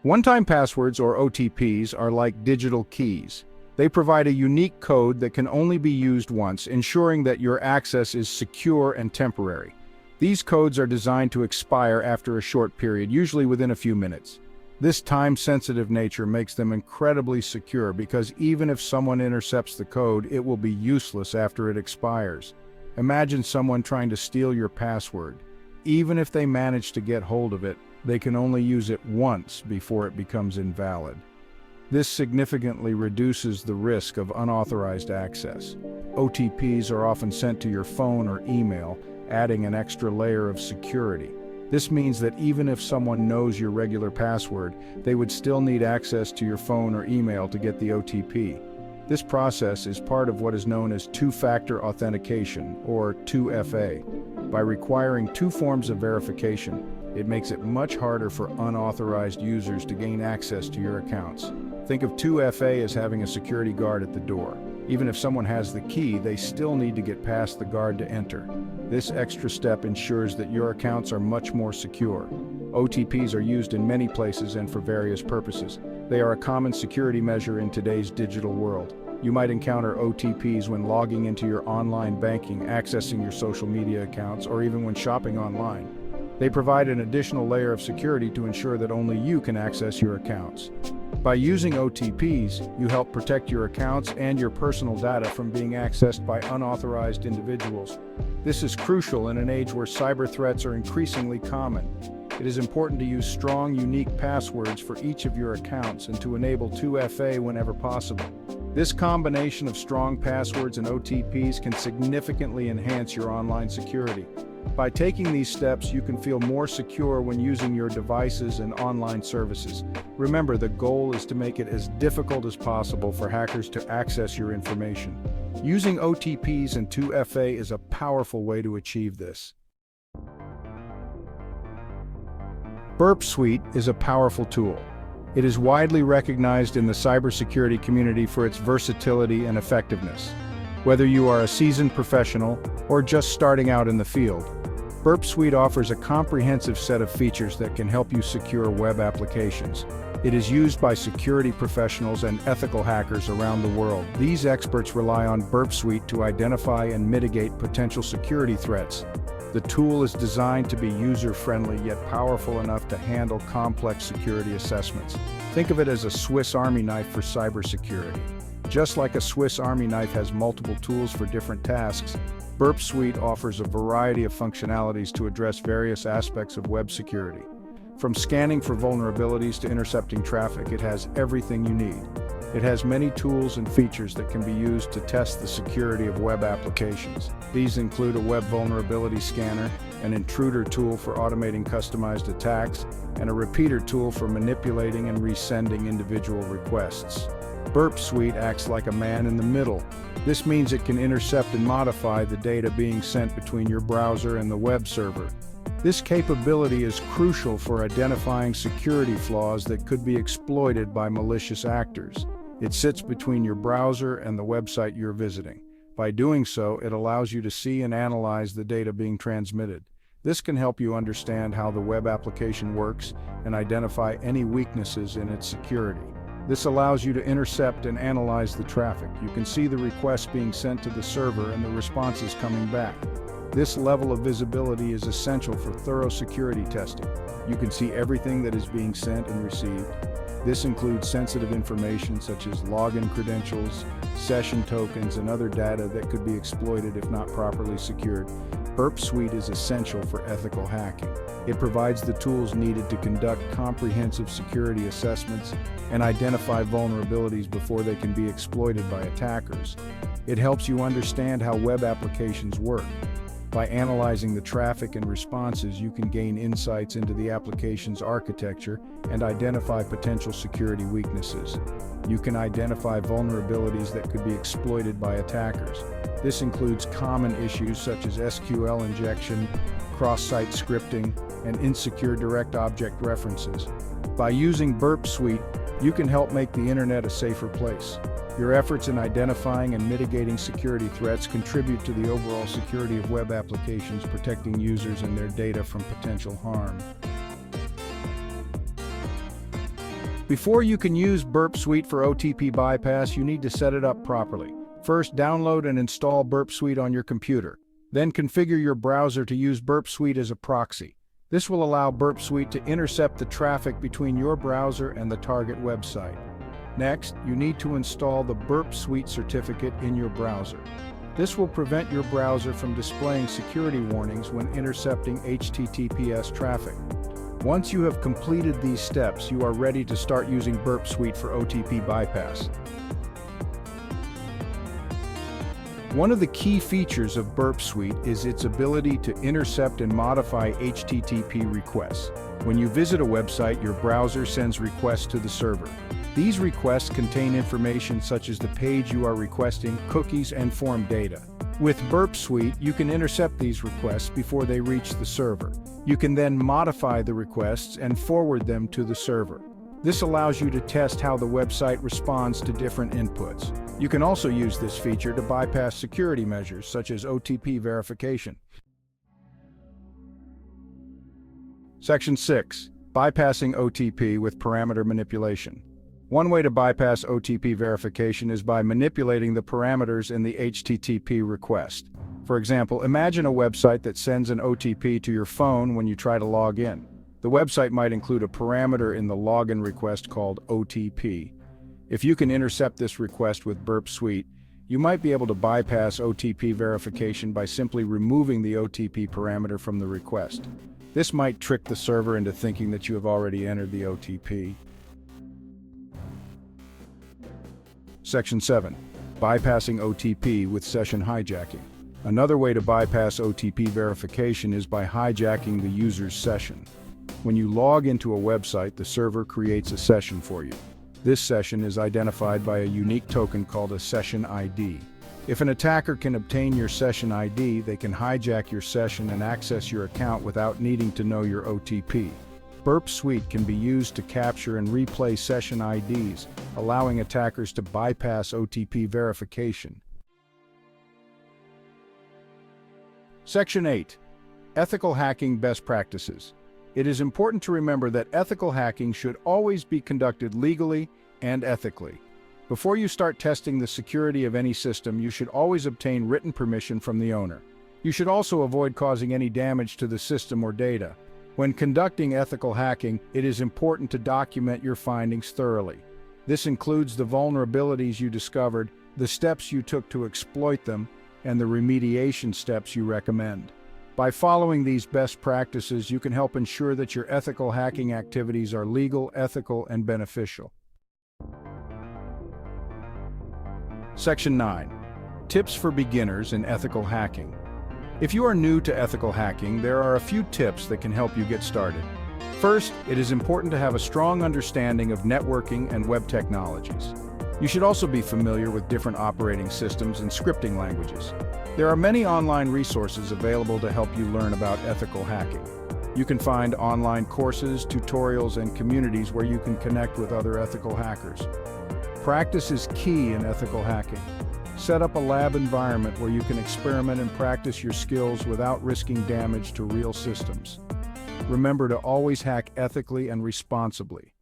One-time passwords, or OTPs, are like digital keys. They provide a unique code that can only be used once, ensuring that your access is secure and temporary. These codes are designed to expire after a short period, usually within a few minutes. This time-sensitive nature makes them incredibly secure because even if someone intercepts the code, it will be useless after it expires. Imagine someone trying to steal your password. Even if they manage to get hold of it, they can only use it once before it becomes invalid. This significantly reduces the risk of unauthorized access. OTPs are often sent to your phone or email, adding an extra layer of security. This means that even if someone knows your regular password, they would still need access to your phone or email to get the OTP. This process is part of what is known as two-factor authentication, or 2FA. By requiring two forms of verification, it makes it much harder for unauthorized users to gain access to your accounts. Think of 2FA as having a security guard at the door. Even if someone has the key, they still need to get past the guard to enter. This extra step ensures that your accounts are much more secure. OTPs are used in many places and for various purposes. They are a common security measure in today's digital world. You might encounter OTPs when logging into your online banking, accessing your social media accounts, or even when shopping online. They provide an additional layer of security to ensure that only you can access your accounts. By using OTPs, you help protect your accounts and your personal data from being accessed by unauthorized individuals. This is crucial in an age where cyber threats are increasingly common. It is important to use strong, unique passwords for each of your accounts and to enable 2FA whenever possible. This combination of strong passwords and OTPs can significantly enhance your online security. By taking these steps, you can feel more secure when using your devices and online services. Remember, the goal is to make it as difficult as possible for hackers to access your information. Using OTPs and 2FA is a powerful way to achieve this. Burp Suite is a powerful tool. It is widely recognized in the cybersecurity community for its versatility and effectiveness. Whether you are a seasoned professional or just starting out in the field, Burp Suite offers a comprehensive set of features that can help you secure web applications. It is used by security professionals and ethical hackers around the world. These experts rely on Burp Suite to identify and mitigate potential security threats. The tool is designed to be user-friendly yet powerful enough to handle complex security assessments. Think of it as a Swiss Army knife for cybersecurity. Just like a Swiss Army knife has multiple tools for different tasks, Burp Suite offers a variety of functionalities to address various aspects of web security. From scanning for vulnerabilities to intercepting traffic, it has everything you need. It has many tools and features that can be used to test the security of web applications. These include a web vulnerability scanner, an intruder tool for automating customized attacks, and a repeater tool for manipulating and resending individual requests. Burp Suite acts like a man in the middle. This means it can intercept and modify the data being sent between your browser and the web server. This capability is crucial for identifying security flaws that could be exploited by malicious actors. It sits between your browser and the website you're visiting. By doing so, it allows you to see and analyze the data being transmitted. This can help you understand how the web application works and identify any weaknesses in its security. This allows you to intercept and analyze the traffic. You can see the requests being sent to the server and the responses coming back. This level of visibility is essential for thorough security testing. You can see everything that is being sent and received. This includes sensitive information such as login credentials, session tokens, and other data that could be exploited if not properly secured. Burp Suite is essential for ethical hacking. It provides the tools needed to conduct comprehensive security assessments and identify vulnerabilities before they can be exploited by attackers. It helps you understand how web applications work. By analyzing the traffic and responses, you can gain insights into the application's architecture and identify potential security weaknesses. You can identify vulnerabilities that could be exploited by attackers. This includes common issues such as SQL injection, cross-site scripting, and insecure direct object references. By using Burp Suite, you can help make the internet a safer place. Your efforts in identifying and mitigating security threats contribute to the overall security of web applications, protecting users and their data from potential harm. Before you can use Burp Suite for OTP bypass, you need to set it up properly. First, download and install Burp Suite on your computer. Then configure your browser to use Burp Suite as a proxy. This will allow Burp Suite to intercept the traffic between your browser and the target website. Next, you need to install the Burp Suite certificate in your browser. This will prevent your browser from displaying security warnings when intercepting HTTPS traffic. Once you have completed these steps, you are ready to start using Burp Suite for OTP bypass. One of the key features of Burp Suite is its ability to intercept and modify HTTP requests. When you visit a website, your browser sends requests to the server. These requests contain information such as the page you are requesting, cookies, and form data. With Burp Suite, you can intercept these requests before they reach the server. You can then modify the requests and forward them to the server. This allows you to test how the website responds to different inputs. You can also use this feature to bypass security measures such as OTP verification. Section 6. Bypassing OTP with parameter manipulation. One way to bypass OTP verification is by manipulating the parameters in the HTTP request. For example, imagine a website that sends an OTP to your phone when you try to log in. The website might include a parameter in the login request called OTP. If you can intercept this request with Burp Suite, you might be able to bypass OTP verification by simply removing the OTP parameter from the request. This might trick the server into thinking that you have already entered the OTP. Section 7. Bypassing OTP with Session Hijacking. Another way to bypass OTP verification is by hijacking the user's session. When you log into a website, the server creates a session for you. This session is identified by a unique token called a Session ID. If an attacker can obtain your Session ID, they can hijack your session and access your account without needing to know your OTP. Burp Suite can be used to capture and replay Session IDs, allowing attackers to bypass OTP verification. Section 8. Ethical Hacking Best Practices. It is important to remember that ethical hacking should always be conducted legally and ethically. Before you start testing the security of any system, you should always obtain written permission from the owner. You should also avoid causing any damage to the system or data. When conducting ethical hacking, it is important to document your findings thoroughly. This includes the vulnerabilities you discovered, the steps you took to exploit them, and the remediation steps you recommend. By following these best practices, you can help ensure that your ethical hacking activities are legal, ethical, and beneficial. Section 9. Tips for beginners in ethical hacking. If you are new to ethical hacking, there are a few tips that can help you get started. First, it is important to have a strong understanding of networking and web technologies. You should also be familiar with different operating systems and scripting languages. There are many online resources available to help you learn about ethical hacking. You can find online courses, tutorials, and communities where you can connect with other ethical hackers. Practice is key in ethical hacking. Set up a lab environment where you can experiment and practice your skills without risking damage to real systems. Remember to always hack ethically and responsibly.